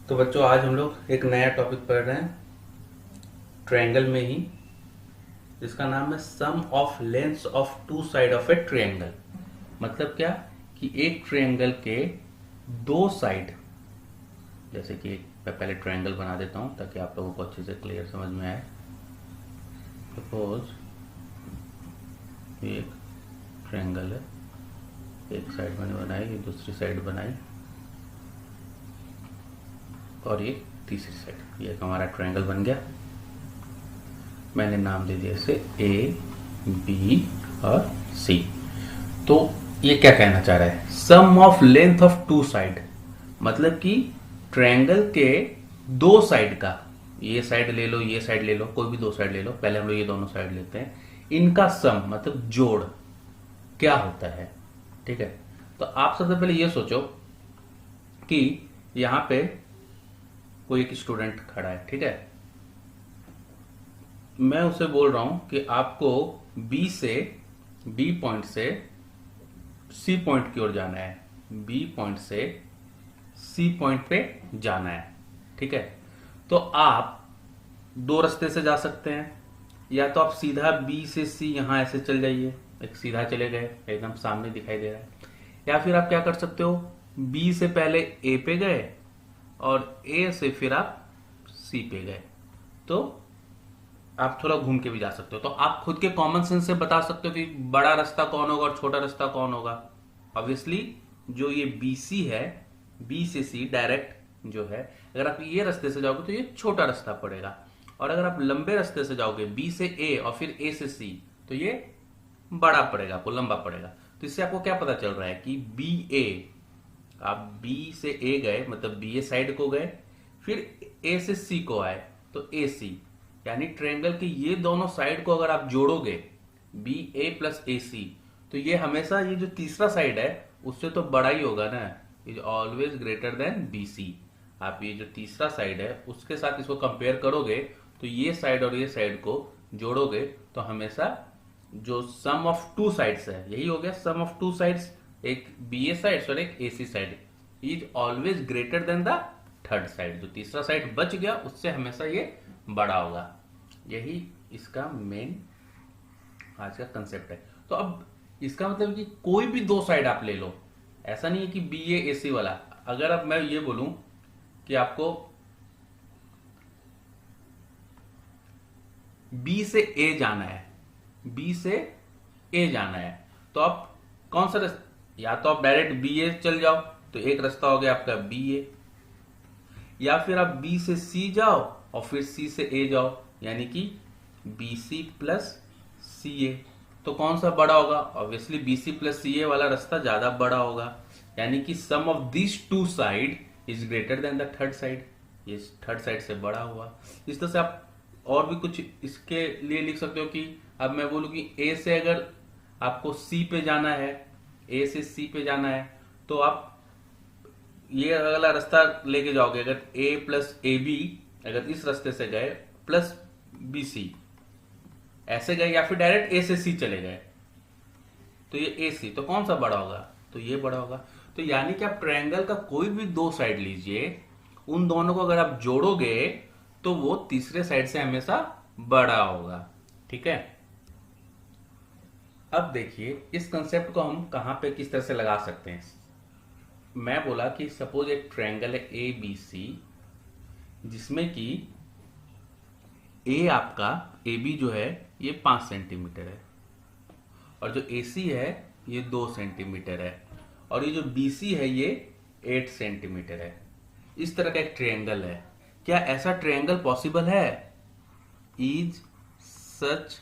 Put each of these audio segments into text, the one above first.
तो बच्चों आज हम लोग एक नया टॉपिक पढ़ रहे हैं ट्रायंगल में ही, जिसका नाम है sum of lengths of two side of a triangle. मतलब क्या कि एक ट्रायंगल के दो साइड, जैसे कि मैं पहले ट्रायंगल बना देता हूं ताकि आप लोगों को अच्छे से क्लियर समझ में आए। सपोज एक ट्रायंगल है, एक साइड मैंने बनाई, ये दूसरी साइड बनाई और ये तीसरी साइड। ये हमारा ट्रायंगल बन गया। मैंने नाम दे दिया इसे ए, बी और सी। तो ये क्या कहना चाह रहा है? Sum of length of two side, मतलब कि ट्रायंगल के दो साइड का, ये साइड ले लो, ये साइड ले लो, कोई भी दो साइड ले लो, पहले हम लोग ये दोनों साइड लेते हैं, इनका सम मतलब जोड़ क्या होता है। ठीक है, तो आप सबसे पहले ये सोचो कि यहां पे कोई एक स्टूडेंट खड़ा है। ठीक है, मैं उसे बोल रहा हूं कि आपको बी पॉइंट से सी पॉइंट की ओर जाना है, बी पॉइंट से सी पॉइंट पे जाना है। ठीक है, तो आप दो रास्ते से जा सकते हैं। या तो आप सीधा बी से सी यहां ऐसे चल जाइए, एक सीधा चले गए, एकदम सामने दिखाई दे रहा है। या फिर आप क्या कर सकते हो, बी से पहले ए पे गए और ए से फिर आप सी पे गए, तो आप थोड़ा घूम के भी जा सकते हो। तो आप खुद के कॉमन सेंस से बता सकते हो कि बड़ा रास्ता कौन होगा और छोटा रास्ता कौन होगा। ऑब्वियसली जो ये बी सी है, बी से सी डायरेक्ट जो है, अगर आप ये रास्ते से जाओगे तो ये छोटा रास्ता पड़ेगा, और अगर आप लंबे रास्ते से जाओगे बी से ए और फिर ए से सी, तो ये बड़ा पड़ेगा, आपको लंबा पड़ेगा। तो इससे आपको क्या पता चल रहा है कि बी ए, आप बी से ए गए मतलब बी ए साइड को गए, फिर ए से सी को आए तो ए सी, यानी ट्रायंगल की ये दोनों साइड को अगर आप जोड़ोगे बी ए प्लस ए सी, तो ये हमेशा ये जो तीसरा साइड है उससे तो बड़ा ही होगा ना, is always greater than B C. आप ये जो तीसरा साइड है उसके साथ इसको कंपेयर करोगे तो ये साइड और ये साइड को जोड़ोगे तो हमेशा जो सम ऑफ टू साइड्स है, यही हो गया सम ऑफ टू साइड्स, एक बी ए साइड और एक A C side, is always greater than the third side. जो तीसरा साइड बच गया उससे हमेशा ये बड़ा होगा। यही इसका मेन आज का कंसेप्ट है। तो अब इसका मतलब कि कोई भी दो साइड आप ले लो, ऐसा नहीं है कि बी ए सी वाला। अगर अब मैं ये बोलूं कि आपको बी से ए जाना है, बी से ए जाना है, तो आप कौन सा रास्ता, या तो आप डायरेक्ट बी ए चल जाओ तो एक रास्ता हो गया आपका बी ए, या फिर आप बी से सी जाओ और फिर सी से ए जाओ, यानी कि बी सी प्लस सी ए। तो कौन सा बड़ा होगा? Obviously B C plus C A वाला रास्ता ज्यादा बड़ा होगा, यानी कि sum of this two side is greater than the third side, ये थर्ड साइड से बड़ा हुआ। इस तरह से आप और भी कुछ इसके लिए लिख सकते हो कि अब मैं बोलूं कि ए से अगर आपको सी पे जाना है, ए से सी पे जाना है, तो आप ये अगला रास्ता लेके जाओगे। अगर ए प्लस ए बी, अगर इस रास्ते से गए प्लस बी सी ऐसे गए, या फिर डायरेक्ट ए से सी चले गए, तो ये ए सी, तो कौन सा बड़ा होगा? तो ये बड़ा होगा। तो यानी कि आप ट्रायंगल का कोई भी दो साइड लीजिए, उन दोनों को अगर आप जोड़ोगे तो वो तीसरे साइड से हमेशा बड़ा होगा। ठीक है, अब देखिए इस कंसेप्ट को हम कहां पे किस तरह से लगा सकते हैं। मैं बोला कि सपोज एक ट्रायंगल है ए बी सी, जिसमें कि ए आपका ए बी जो है ये 5 सेंटीमीटर है, और जो ए सी है ये 2 सेंटीमीटर है, और ये जो बी सी है ये 8 सेंटीमीटर है। इस तरह का एक ट्रायंगल है। क्या ऐसा ट्रायंगल पॉसिबल है? इज सच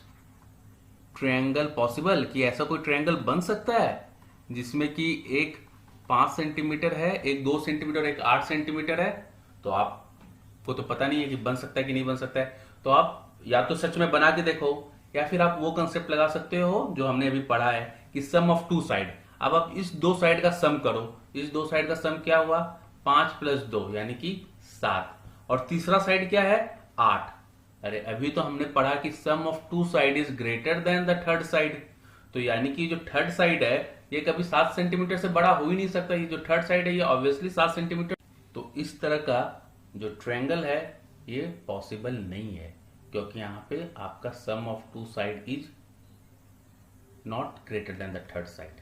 ट्रायंगल पॉसिबल, कि ऐसा कोई ट्रायंगल बन सकता है जिसमें कि एक 5 सेंटीमीटर है, एक 2 सेंटीमीटर, एक 8 सेंटीमीटर है? तो आपको तो पता नहीं है कि बन सकता है कि नहीं बन सकता है। तो आप या तो सच में बना के देखो, या फिर आप वो कंसेप्ट लगा सकते हो जो हमने अभी पढ़ा है कि सम ऑफ टू साइड। अब आप इस दो साइड का सम करो, इस दो साइड का सम क्या हुआ? 5 प्लस 2 यानी कि 7, और तीसरा साइड क्या है? 8। अरे अभी तो हमने पढ़ा कि sum of two side is greater than the third side, तो यानी कि जो थर्ड साइड है ये कभी 7 सेंटीमीटर से बड़ा हो ही नहीं सकता। ये जो थर्ड साइड है ये ऑब्वियसली 7 सेंटीमीटर। तो इस तरह का जो ट्रायंगल है ये पॉसिबल नहीं है, क्योंकि यहाँ पे आपका sum of two side is not greater than the third side.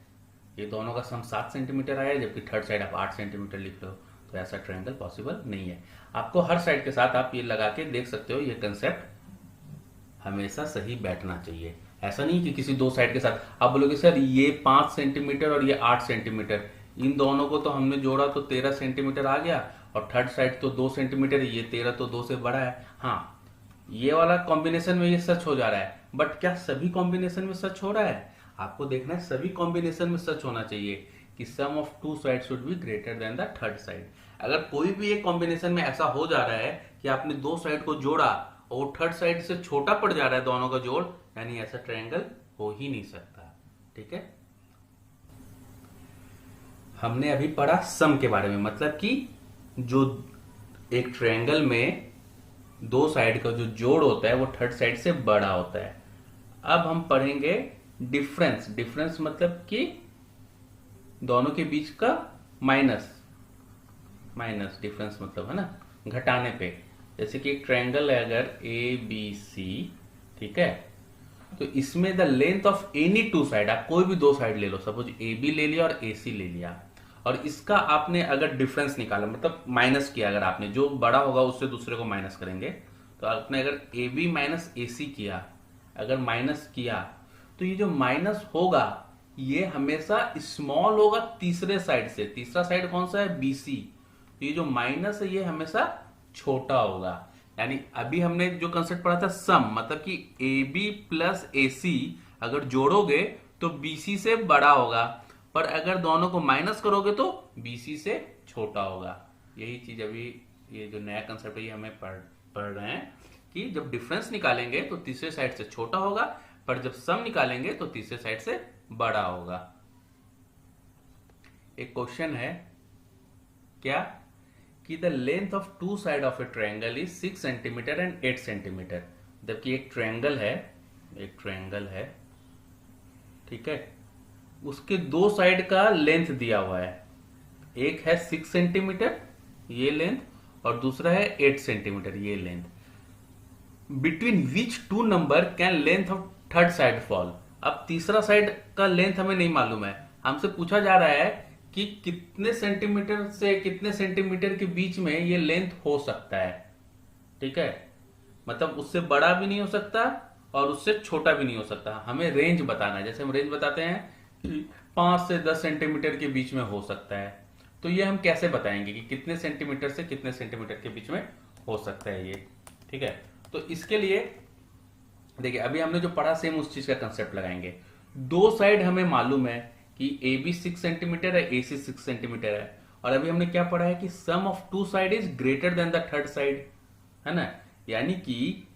ये दोनों का सम 7 सेंटीमीटर आया, जबकि थर्ड साइड आप 8 सेंटीमीटर लिख रहे हो, तो ऐसा ट्रायंगल पॉसिबल नहीं है। आपको हर साइड के साथ आप ये लगा के देख सकते हो, ये कंसेप्ट हमेशा सही बैठना चाहिए। ऐसा नहीं कि किसी दो साइड के साथ आप बोलोगे सर ये 5 सेंटीमीटर और ये 8 सेंटीमीटर, इन दोनों को तो हमने जोड़ा तो 13 सेंटीमीटर आ गया, और थर्ड साइड तो 2 सेंटीमीटर, ये 13 तो 2 से बड़ा है। हाँ, ये वाला कॉम्बिनेशन में ये सच हो जा रहा है, बट क्या सभी कॉम्बिनेशन में सच हो रहा है? आपको देखना है सभी कॉम्बिनेशन में सच होना चाहिए कि sum of two side should be greater than the third side. अगर कोई भी एक कॉम्बिनेशन में ऐसा हो जा रहा है कि आपने दो साइड को जोड़ा और वो थर्ड साइड से छोटा पड़ जा रहा है दोनों का जोड़, यानी ऐसा ट्रायंगल हो ही नहीं सकता। ठीक है, हमने अभी पढ़ा सम के बारे में, मतलब कि जो एक ट्रायंगल में दो साइड का जो जोड़ होता है वो थर्ड साइड से बड़ा होता है। अब हम पढ़ेंगे डिफरेंस। डिफरेंस मतलब कि दोनों के बीच का माइनस। माइनस डिफरेंस मतलब है ना, घटाने पे। जैसे कि एक ट्रायंगल है अगर ए बी सी, ठीक है, तो इसमें the length of any two side, आप कोई भी दो साइड ले लो, सपोज ए बी ले लिया और ए सी ले लिया, और इसका आपने अगर डिफरेंस निकाला, मतलब माइनस किया, अगर आपने जो बड़ा होगा उससे दूसरे को माइनस करेंगे, तो आपने अगर ए बी माइनस ए सी किया, अगर माइनस किया, तो ये जो माइनस होगा ये हमेशा स्मॉल होगा तीसरे साइड से। तीसरा साइड कौन सा है? B C. तो ये जो माइनस है ये हमेशा छोटा होगा। यानी अभी हमने जो कंसेप्ट पढ़ा था सम, मतलब कि ए बी प्लस ए सी अगर जोड़ोगे तो बीसी से बड़ा होगा, पर अगर दोनों को माइनस करोगे तो बीसी से छोटा होगा। यही चीज अभी ये जो नया कंसेप्ट है ये हमें पढ़ रहे हैं कि जब डिफरेंस निकालेंगे तो तीसरे साइड से छोटा होगा, पर जब सम निकालेंगे तो तीसरे साइड से बड़ा होगा। एक क्वेश्चन है क्या कि the length of two side of a triangle is 6 centimetre and 8 centimetre. जबकि एक ट्रायंगल है, ठीक है, उसके दो साइड का लेंथ दिया हुआ है। एक है 6 सेंटीमीटर ये लेंथ, और दूसरा है 8 सेंटीमीटर ये length. Between which two number can length of third side fall. अब तीसरा साइड का लेंथ हमें नहीं मालूम है, हमसे पूछा जा रहा है कि कितने सेंटीमीटर से कितने सेंटीमीटर के बीच में ये लेंथ हो सकता है। ठीक है, मतलब उससे बड़ा भी नहीं हो सकता और उससे छोटा भी नहीं हो सकता। हमें रेंज बताना है, जैसे हम रेंज बताते हैं कि 5 से 10 सेंटीमीटर के बीच में हो सकता है। तो ये हम कैसे बताएंगे कि कितने सेंटीमीटर से कितने सेंटीमीटर के बीच में हो सकता है ये। ठीक है, तो इसके लिए देखिए अभी हमने जो पढ़ा सेम उस चीज का कंसेप्ट लगाएंगे। दो साइड हमें मालूम है कि ए बी 6 सेंटीमीटर है, ए सी 6 सेंटीमीटर है, और अभी हमने क्या पढ़ा है कि sum of two side is greater than the third side, है ना। यानी कि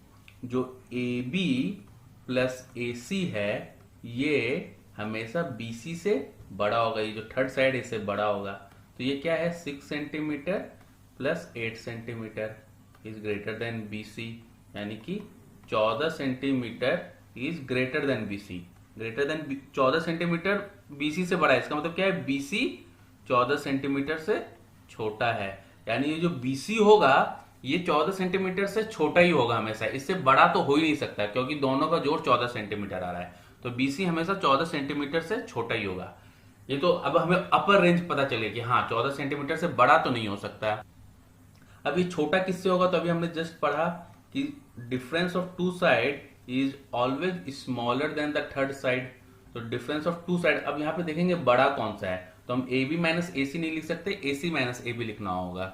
जो ए बी प्लस ए सी है ये हमेशा बी सी से बड़ा होगा, ये जो थर्ड साइड है इससे बड़ा होगा। तो ये क्या है 6 centimetre plus 8 centimetre is greater than B C, यानी कि 14 centimetre is greater than B C. Greater than 14 centimetre BC से बड़ा है, इसका मतलब क्या है बीसी 14 सेंटीमीटर से छोटा है। यानी ये जो बीसी होगा ये 14 सेंटीमीटर से छोटा ही होगा हमेशा, इससे बड़ा तो हो ही नहीं सकता, क्योंकि दोनों का जोड़ 14 सेंटीमीटर आ रहा है। तो बीसी हमेशा 14 सेंटीमीटर से छोटा ही होगा। ये तो अब हमें अपर रेंज पता चले कि हाँ 14 सेंटीमीटर से बड़ा तो नहीं हो सकता। अब ये छोटा किससे होगा? तो अभी हमने जस्ट पढ़ा कि difference of two side is always smaller than the third side. तो डिफरेंस ऑफ टू साइड, अब यहां पे देखेंगे बड़ा कौन सा है, तो हम ए बी माइनस ए सी नहीं लिख सकते, ए सी माइनस ए बी लिखना होगा।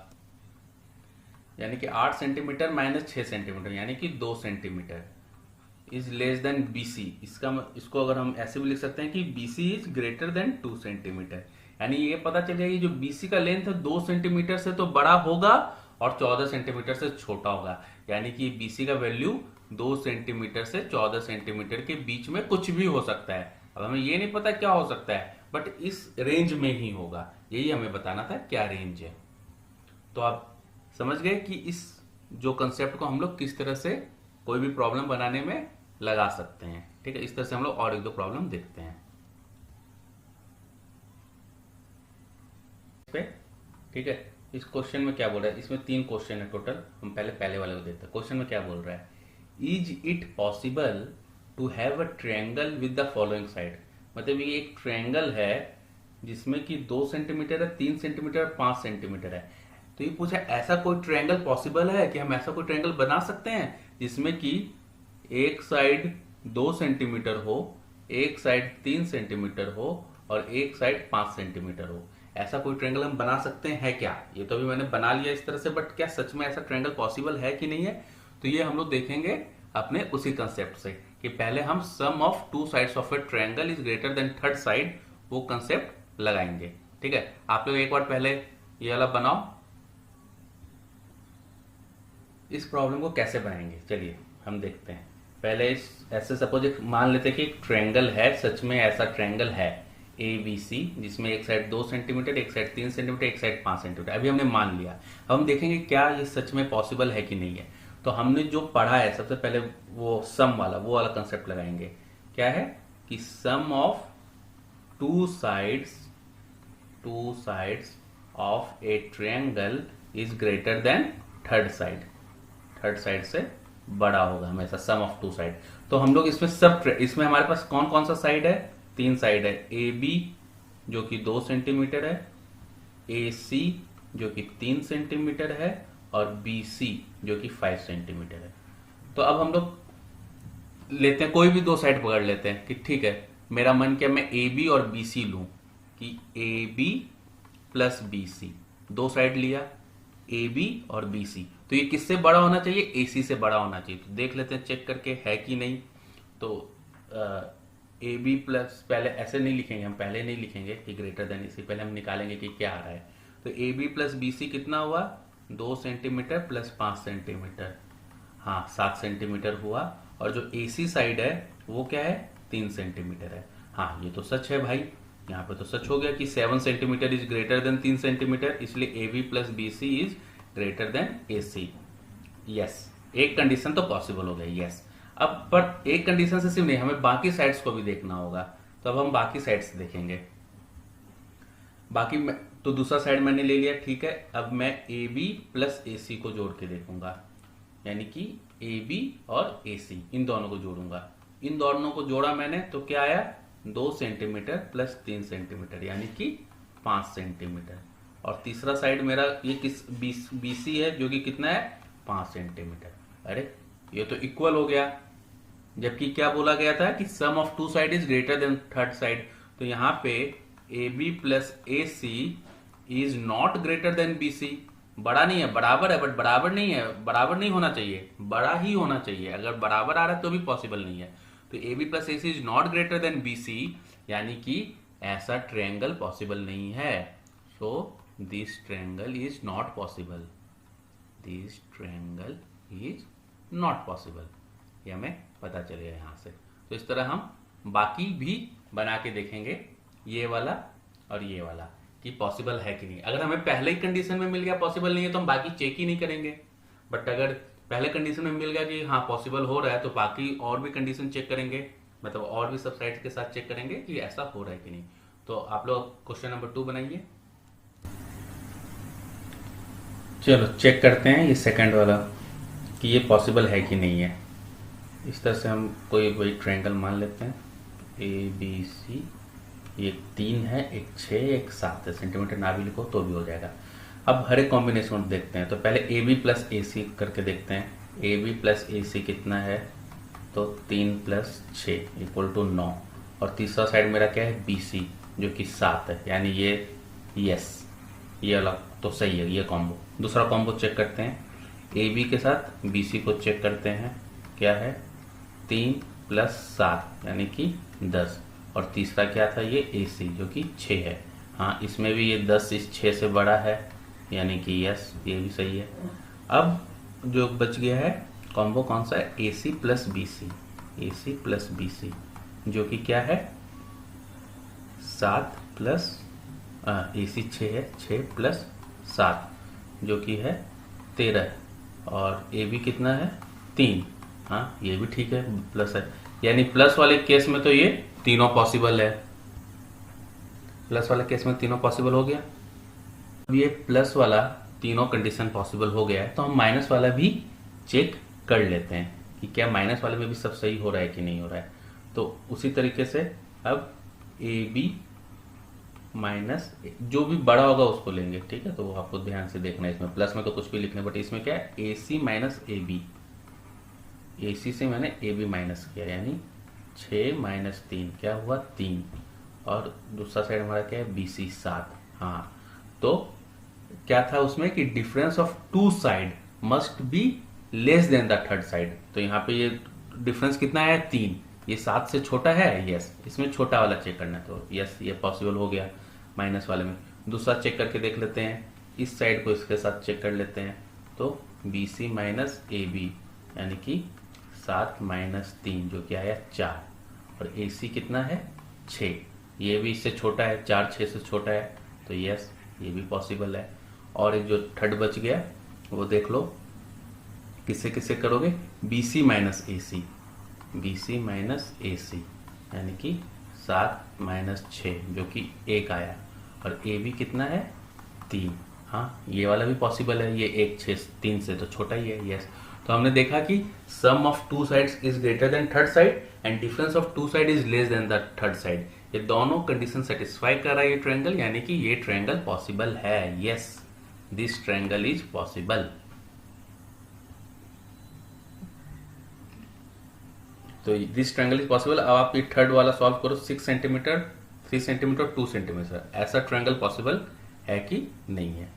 यानी कि 8 सेंटीमीटर माइनस 6 सेंटीमीटर यानी कि 2 centimetre is less then BC. इसको अगर हम ऐसे भी लिख सकते हैं कि BC is greater then 2 centimetre. यानी ये पता चल जाएगा ये जो बीसी का लेंथ है 2 सेंटीमीटर से तो बड़ा होगा और 14 सेंटीमीटर से छोटा होगा। यानी कि बीसी का वैल्यू 2 सेंटीमीटर से 14 सेंटीमीटर के बीच में कुछ भी हो सकता है। अब हमें ये नहीं पता क्या हो सकता है, बट इस रेंज में ही होगा, यही हमें बताना था क्या रेंज है। तो आप समझ गए कि इस जो कंसेप्ट को हम लोग किस तरह से कोई भी प्रॉब्लम बनाने में लगा सकते हैं। ठीक है, इस तरह से हम लोग और एक दो प्रॉब्लम देखते हैं। ठीक है, इस क्वेश्चन में क्या बोल रहा है, इसमें 3 क्वेश्चन है टोटल, हम पहले वाले को देखते हैं। क्वेश्चन में क्या बोल रहा है, is it possible to have a triangle with the following side. मतलब ये एक ट्रायंगल है जिसमें कि 2 सेंटीमीटर है, 3 सेंटीमीटर और 5 सेंटीमीटर है। तो ये पूछा ऐसा कोई ट्रायंगल पॉसिबल है कि हम ऐसा कोई ट्रायंगल बना सकते हैं जिसमें कि एक साइड 2 सेंटीमीटर हो, एक साइड 3 सेंटीमीटर हो और एक साइड 5 सेंटीमीटर हो। ऐसा कोई ट्रायंगल हम बना सकते हैं क्या? ये तो अभी मैंने बना लिया इस तरह से, बट क्या सच में ऐसा ट्रायंगल पॉसिबल है कि नहीं है? तो ये हम लोग देखेंगे अपने उसी कंसेप्ट से कि पहले हम sum of 2 sides of a triangle is greater than third side, वो कंसेप्ट लगाएंगे। ठीक है, आप लोग एक बार पहले ये वाला बनाओ। इस प्रॉब्लम को कैसे बनाएंगे चलिए हम देखते हैं। पहले ऐसे सपोज एक मान लेते हैं कि एक ट्रायंगल है, सच में ऐसा ट्रायंगल है ABC, जिसमें एक साइड 2 सेंटीमीटर, एक साइड 3 सेंटीमीटर, एक साइड 5 सेंटीमीटर। अभी हमने मान लिया, अब हम देखेंगे क्या ये सच में पॉसिबल है कि नहीं है। तो हमने जो पढ़ा है सबसे पहले वो सम वाला, वो वाला कंसेप्ट लगाएंगे। क्या है कि sum of two sides of a triangle is greater than third side से बड़ा होगा हमेशा सम ऑफ 2 साइड। तो हम लोग इसमें हमारे पास कौन कौन सा साइड है? 3 साइड है। AB जो कि 2 सेंटीमीटर है, AC जो कि 3 सेंटीमीटर है और BC जो कि 5 सेंटीमीटर है। तो अब हम लोग लेते हैं, कोई भी 2 साइड पकड़ लेते हैं कि ठीक है, मेरा मन क्या मैं AB और BC लूं कि AB प्लस BC, 2 साइड लिया AB और BC। तो ये किससे बड़ा होना चाहिए? AC से बड़ा होना चाहिए। तो देख लेते हैं चेक करके है कि नहीं। तो AB प्लस, पहले ऐसे नहीं लिखेंगे हम, पहले नहीं लिखेंगे कि ग्रेटर देन AC, पहले हम निकालेंगे कि क्या आ रहा है। तो AB प्लस BC कितना हुआ? 2 सेंटीमीटर प्लस 5 सेंटीमीटर, हाँ 7 सेंटीमीटर हुआ। और जो AC साइड है वो क्या है? 3 सेंटीमीटर है। हाँ ये तो सच है भाई, यहाँ पे तो सच हो गया कि 7 centimetre is greater then 3 centimetre, इसलिए AB plus BC is greater then AC। Yes, एक कंडीशन तो पॉसिबल हो गई। यस, अब पर एक कंडीशन से सिर्फ नहीं, हमें बाकी साइड्स को भी देखना होगा। तो अब हम बाकी साइड्स देखेंगे। तो दूसरा साइड मैंने ले लिया, ठीक है। अब मैं AB प्लस AC को जोड़ के देखूंगा, यानी कि AB और AC इन दोनों को जोड़ूंगा। इन दोनों को जोड़ा मैंने तो क्या आया? 2 सेंटीमीटर प्लस 3 सेंटीमीटर यानी कि 5 सेंटीमीटर। और तीसरा साइड मेरा ये किस BC है जो कि कितना है? 5 सेंटीमीटर। अरे ये तो इक्वल हो गया, जबकि क्या बोला गया था कि sum of 2 side is greater than third side. तो यहाँ पे AB plus AC is not greater than BC। बड़ा नहीं है, बराबर है, बट बराबर नहीं है, बराबर नहीं होना चाहिए, बड़ा ही होना चाहिए। अगर बराबर आ रहा है तो भी पॉसिबल नहीं है। तो AB plus AC is not greater than BC, यानी कि ऐसा ट्रायंगल पॉसिबल नहीं है। So this triangle is not possible, this triangle is not possible, ये हमें पता चलेगा यहां से। तो इस तरह हम बाकी भी बना के देखेंगे, ये वाला और ये वाला, कि पॉसिबल है कि नहीं। अगर हमें पहले ही कंडीशन में मिल गया पॉसिबल नहीं है तो हम बाकी चेक ही नहीं करेंगे। बट अगर पहले कंडीशन में मिल गया कि हाँ पॉसिबल हो रहा है, तो बाकी और भी कंडीशन चेक करेंगे, मतलब और भी सब साइड के साथ चेक करेंगे कि ऐसा हो रहा है कि नहीं। तो आप लोग क्वेश्चन नंबर 2 बनाइए। चलो चेक करते हैं ये सेकंड वाला कि ये पॉसिबल है कि नहीं है। इस तरह से हम कोई वही ट्रायंगल मान लेते हैं। ABC, एक 3 है, एक 6, एक 7 है। सेंटीमीटर ना भी लिखो तो भी हो जाएगा। अब हर एक कॉम्बिनेशन देखते हैं। तो पहले AB प्लस AC करके देखते हैं। AB प्लस AC कितना है? तो 3 प्लस 6 इक्वल टू 9। और तीसरा साइड मेरा क्या है? BC जो कि 7 है, यानी ये यस, ये अलग तो सही है ये कॉम्बो। दूसरा कॉम्बो चेक करते हैं, AB के साथ BC को चेक करते हैं। क्या है? 3 प्लस 7 यानी कि 10। और तीसरा क्या था? ये AC जो कि 6 है। हाँ इसमें भी ये 10 इस 6 से बड़ा है, यानी कि यस ये भी सही है। अब जो बच गया है कॉम्बो कौन सा है? AC plus BC, AC plus BC जो कि क्या है? 7 प्लस AC 6 है, 6 प्लस 7 जो कि है 13। और AB कितना है? 3। हाँ ये भी ठीक है, प्लस है, यानी प्लस वाले केस में तो ये तीनों पॉसिबल है। प्लस वाले केस में तीनों पॉसिबल हो गया। अब ये प्लस वाला तीनों कंडीशन पॉसिबल हो गया है, तो हम माइनस वाला भी चेक कर लेते हैं कि क्या माइनस वाले में भी सब सही हो रहा है कि नहीं हो रहा है। तो उसी तरीके से अब ए बी माइनस जो भी बड़ा होगा उसको लेंगे, ठीक है। तो वो आपको ध्यान से देखना है, इसमें प्लस में तो कुछ भी लिखना है, बट इसमें क्या है, ए सी माइनस ए बी। ए सी से मैंने ए बी माइनस किया, यानी 6 माइनस 3 क्या हुआ 3, और दूसरा साइड हमारा क्या है बी सी 7। हाँ, तो क्या था उसमें कि difference of two side must be less than the third side. तो यहाँ पे ये डिफरेंस कितना है 3, ये 7 से छोटा है, यस। इसमें छोटा वाला चेक करना है, तो यस ये पॉसिबल हो गया माइनस वाले में। दूसरा चेक करके देख लेते हैं, इस साइड को इसके साथ चेक कर लेते हैं। तो B C minus A B यानी कि 7 माइनस 3 जो कि आया 4, और ए सी कितना है 6, ये भी इससे छोटा है, 4 6 से छोटा है, तो यस ये भी पॉसिबल है। और एक जो थर्ड बच गया वो देख लो, किससे किससे करोगे, बी सी माइनस ए सी, बी सी माइनस ए सी यानी कि 7 माइनस 6 जो कि 1 आया, और ए बी कितना है 3। हाँ, ये वाला भी पॉसिबल है, ये 1 6 3 से तो छोटा ही है, यस। तो हमने देखा कि sum of two sides is greater than third side and difference of two side is less than the third side. ये दोनों कंडीशन सेटिस्फाई कर रहा है ये ट्रायंगल, यानी कि ये ट्रायंगल पॉसिबल है, yes this triangle is possible. तो दिस ट्रायंगल इज पॉसिबल। अब आप ये थर्ड वाला सॉल्व करो, 6 सेंटीमीटर 3 सेंटीमीटर 2 सेंटीमीटर, ऐसा ट्रायंगल पॉसिबल है कि नहीं है।